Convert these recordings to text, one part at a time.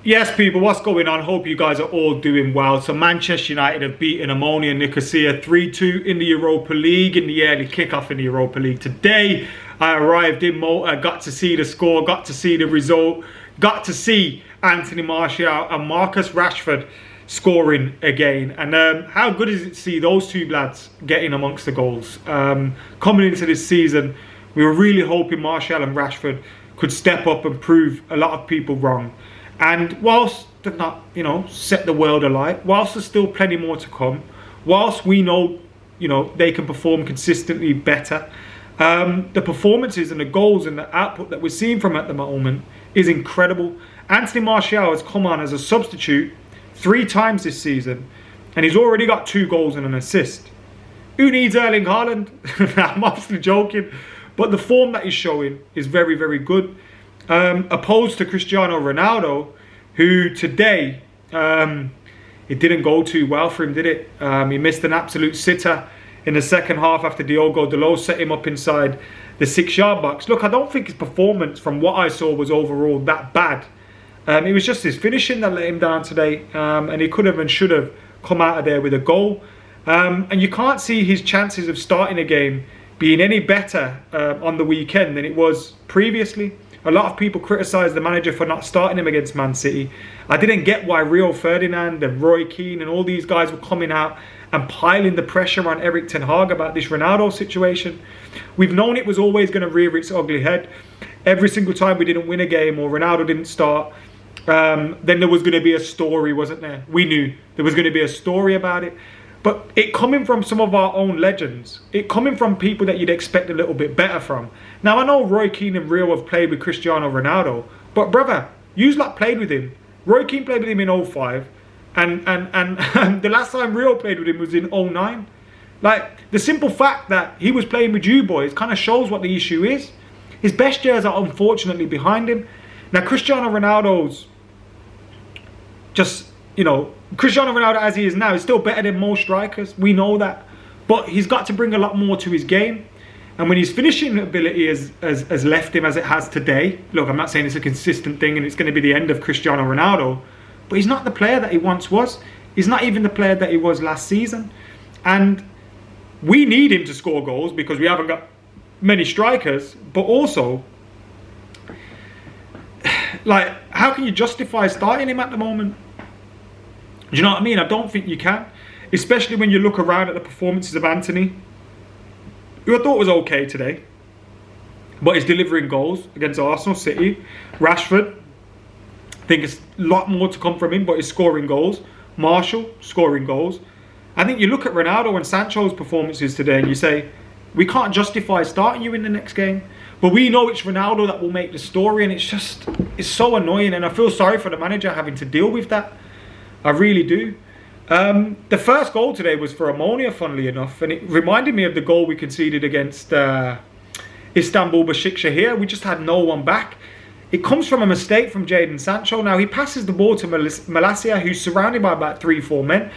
Yes, people, what's going on? Hope you guys are all doing well. So Manchester United have beaten Omonia Nicosia 3-2 in the Europa League, in the early kickoff in the Europa League. Today, I arrived in Malta, got to see the score, got to see the result, got to see Anthony Martial and Marcus Rashford scoring again. And how good is it to see those two lads getting amongst the goals? Coming into this season, we were really hoping Martial and Rashford could step up and prove a lot of people wrong. And whilst they've not, set the world alight, whilst there's still plenty more to come, whilst we know, they can perform consistently better, the performances and the goals and the output that we're seeing from at the moment is incredible. Anthony Martial has come on as a substitute 3 times this season, and he's already got 2 goals and an assist. Who needs Erling Haaland? I'm obviously joking, but the form that he's showing is very, very good. Opposed to Cristiano Ronaldo, who today, it didn't go too well for him, did it? He missed an absolute sitter in the second half after Diogo Dalot set him up inside the 6-yard box. Look, I don't think his performance from what I saw was overall that bad. It was just his finishing that let him down today, and he could have and should have come out of there with a goal. And you can't see his chances of starting a game being any better on the weekend than it was previously. A lot of people criticised the manager for not starting him against Man City. I didn't get why Rio Ferdinand and Roy Keane and all these guys were coming out and piling the pressure on Erik ten Hag about this Ronaldo situation. We've known it was always going to rear its ugly head. Every single time we didn't win a game or Ronaldo didn't start, then there was going to be a story, wasn't there? We knew there was going to be a story about it. But it coming from some of our own legends, it coming from people that you'd expect a little bit better from. Now, I know Roy Keane and Rio have played with Cristiano Ronaldo, but brother, you's lot played with him. Roy Keane played with him in 05, and the last time Rio played with him was in 09. Like, the simple fact that he was playing with you boys kind of shows what the issue is. His best years are unfortunately behind him. Now, Cristiano Ronaldo's just, Cristiano Ronaldo as he is now is still better than most strikers. We know that. But he's got to bring a lot more to his game. And when his finishing ability has left him as it has today, look, I'm not saying it's a consistent thing and it's going to be the end of Cristiano Ronaldo, but he's not the player that he once was. He's not even the player that he was last season. And we need him to score goals because we haven't got many strikers. But also, like, how can you justify starting him at the moment? Do you know what I mean? I don't think you can. Especially when you look around at the performances of Anthony, who I thought was okay today, but he's delivering goals against Arsenal, City. Rashford, I think it's a lot more to come from him, but he's scoring goals. Martial, scoring goals. I think you look at Ronaldo and Sancho's performances today and you say, we can't justify starting you in the next game. But we know it's Ronaldo that will make the story, and it's so annoying, and I feel sorry for the manager having to deal with that. I really do. The first goal today was for Omonia, funnily enough, and it reminded me of the goal we conceded against Istanbul Başakşehir. We just had no one back. It comes from a mistake from Jadon Sancho. Now, he passes the ball to Malacia, who's surrounded by about 3-4 men.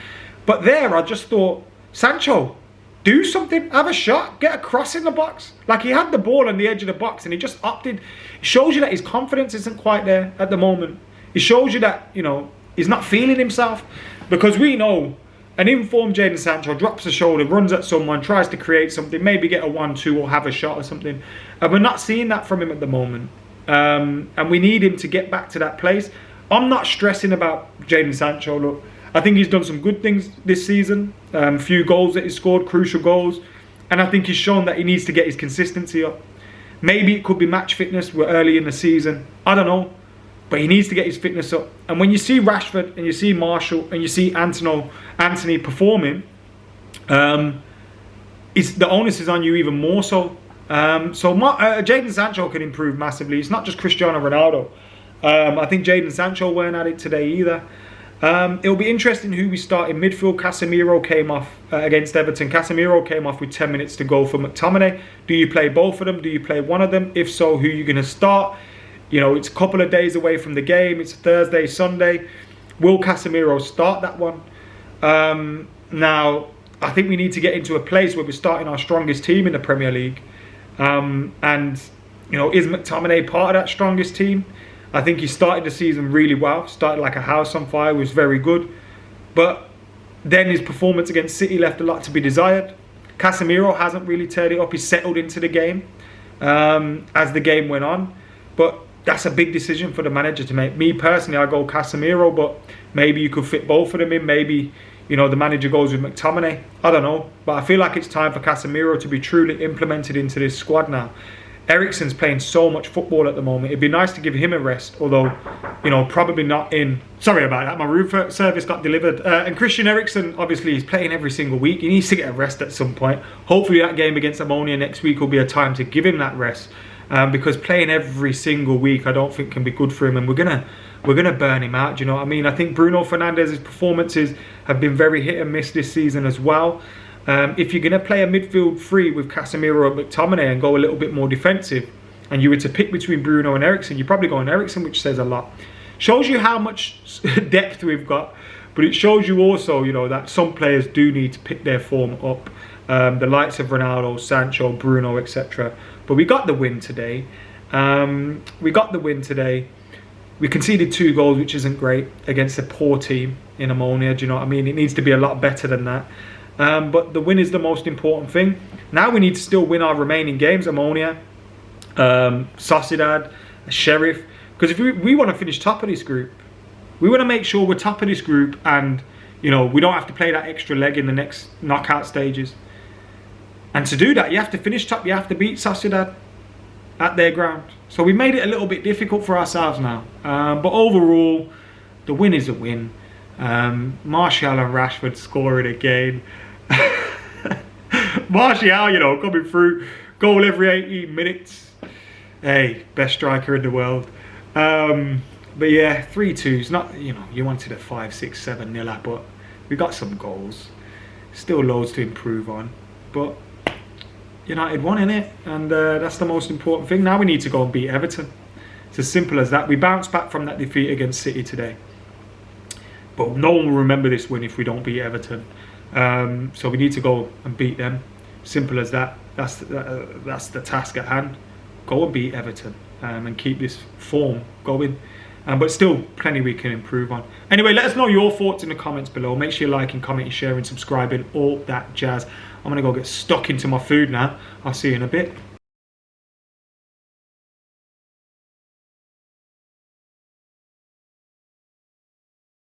But there, I just thought, Sancho, do something, have a shot, get a cross in the box. Like, he had the ball on the edge of the box and he just opted. It shows you that his confidence isn't quite there at the moment. It shows you that, he's not feeling himself, because we know an informed Jadon Sancho drops the shoulder, runs at someone, tries to create something, maybe get a 1-2 or have a shot or something. And we're not seeing that from him at the moment. And we need him to get back to that place. I'm not stressing about Jadon Sancho. Look, I think he's done some good things this season. Few goals that he's scored, crucial goals. And I think he's shown that he needs to get his consistency up. Maybe it could be match fitness. We're early in the season. I don't know. But he needs to get his fitness up. And when you see Rashford and you see Martial and you see Anthony performing, the onus is on you even more so. Jadon Sancho can improve massively. It's not just Cristiano Ronaldo. I think Jadon Sancho weren't at it today either. It'll be interesting who we start in midfield. Casemiro came off against Everton. Casemiro came off with 10 minutes to go for McTominay. Do you play both of them? Do you play one of them? If so, who are you going to start? It's a couple of days away from the game. It's Thursday, Sunday. Will Casemiro start that one? Now, I think we need to get into a place where we're starting our strongest team in the Premier League. Is McTominay part of that strongest team? I think he started the season really well, started like a house on fire, was very good. But then his performance against City left a lot to be desired. Casemiro hasn't really turned it up. He's settled into the game as the game went on. But that's a big decision for the manager to make. Me personally, I go Casemiro, but maybe you could fit both of them in. Maybe, you know, the manager goes with McTominay. I don't know. But I feel like it's time for Casemiro to be truly implemented into this squad now. Eriksen's playing so much football at the moment. It'd be nice to give him a rest, although, you know, probably not in... Sorry about that, my room service got delivered. And Christian Eriksen, obviously, he's playing every single week. He needs to get a rest at some point. Hopefully that game against Omonia next week will be a time to give him that rest. Because playing every single week, I don't think can be good for him. And we're gonna burn him out, do you know what I mean? I think Bruno Fernandes's performances have been very hit and miss this season as well. If you're going to play a midfield three with Casemiro or McTominay and go a little bit more defensive, and you were to pick between Bruno and Eriksen, you're probably going Eriksen, which says a lot. Shows you how much depth we've got, but it shows you also, you know, that some players do need to pick their form up. The likes of Ronaldo, Sancho, Bruno, etc. But we got the win today. We conceded 2 goals, which isn't great, against a poor team in Omonia. Do you know what I mean? It needs to be a lot better than that. But the win is the most important thing. Now we need to still win our remaining games. Omonia, Sociedad, Sheriff. Because if we want to finish top of this group, we want to make sure we're top of this group and, you know, we don't have to play that extra leg in the next knockout stages. And to do that, you have to finish top. You have to beat Sociedad at their ground. So we made it a little bit difficult for ourselves now. But overall, the win is a win. Martial and Rashford scoring again. Martial, you know, coming through, goal every 18 minutes. Hey, best striker in the world. But yeah, 3-2's not, you know, you wanted a 5, 6, 7-0, but we got some goals. Still loads to improve on, but United won, innit? And that's the most important thing. Now we need to go and beat Everton. It's as simple as that. We bounced back from that defeat against City today, but no one will remember this win if we don't beat Everton. So we need to go and beat them. Simple as that. That's the task at hand. Go and beat Everton and keep this form going. But still plenty we can improve on. Anyway, let us know your thoughts in the comments below. Make sure you're liking, commenting, sharing, subscribing, all that jazz. I'm going to go get stuck into my food now. I'll see you in a bit.